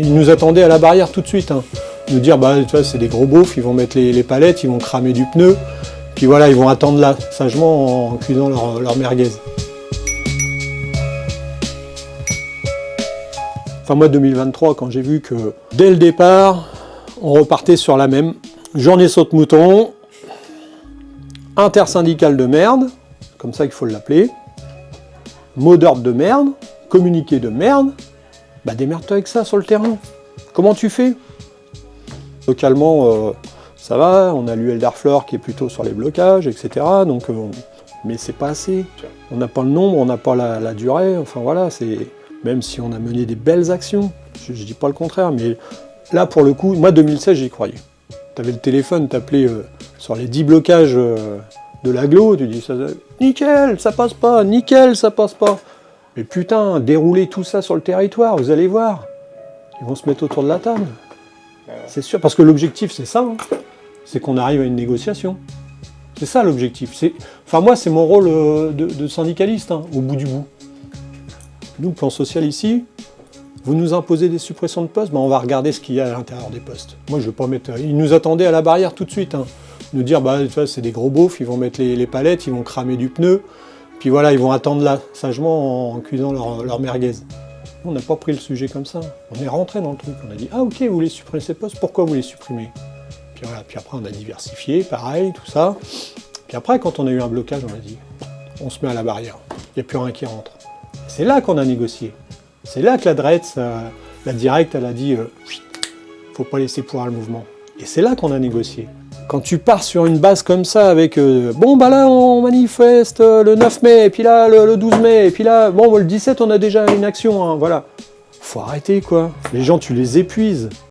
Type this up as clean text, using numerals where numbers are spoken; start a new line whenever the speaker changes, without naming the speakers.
Ils nous attendaient à la barrière tout de suite, hein. Nous dire, bah, tu vois, c'est des gros beaufs, ils vont mettre les palettes, ils vont cramer du pneu, puis voilà, ils vont attendre là, sagement, en cuisant leur merguez. Enfin, moi, 2023, quand j'ai vu que, dès le départ, on repartait sur la même journée saute-mouton, intersyndicale de merde, comme ça qu'il faut l'appeler, mot d'ordre de merde, communiqué de merde, bah démerde-toi avec ça sur le terrain. Comment tu fais? Localement, ça va, on a l'UL d'Arfleur qui est plutôt sur les blocages, etc. Donc, mais c'est pas assez. On n'a pas le nombre, on n'a pas la durée, enfin voilà, c'est... Même si on a mené des belles actions, je dis pas le contraire, mais là pour le coup, moi 2016 j'y croyais. T'avais le téléphone, t'appelais sur les 10 blocages de l'agglo, tu dis ça, nickel, ça passe pas, nickel, ça passe pas. Mais putain, dérouler tout ça sur le territoire, vous allez voir, ils vont se mettre autour de la table. C'est sûr, parce que l'objectif c'est ça, hein. C'est qu'on arrive à une négociation. C'est ça l'objectif. Enfin moi c'est mon rôle de syndicaliste, hein, au bout du bout. Nous, plan social ici, vous nous imposez des suppressions de postes, ben on va regarder ce qu'il y a à l'intérieur des postes. Moi je ne veux pas mettre... Ils nous attendaient à la barrière tout de suite, hein. Nous dire, bah tu vois, c'est des gros beaufs, ils vont mettre les palettes, ils vont cramer du pneu, puis voilà, ils vont attendre là, sagement, en cuisant leur merguez. On n'a pas pris le sujet comme ça. On est rentré dans le truc. On a dit, ah ok, vous voulez supprimer ces postes, pourquoi vous les supprimez? Puis voilà, puis après on a diversifié, pareil, tout ça. Puis après, quand on a eu un blocage, on a dit, on se met à la barrière. Il n'y a plus rien qui rentre. C'est là qu'on a négocié. C'est là que la DRETS, la directe, elle a dit, faut pas laisser pouvoir le mouvement. Et c'est là qu'on a négocié. Quand tu pars sur une base comme ça avec, bon bah là on manifeste le 9 mai, et puis là le 12 mai, et puis là, bon le 17 on a déjà une action, hein, voilà. Faut arrêter quoi. Les gens tu les épuises.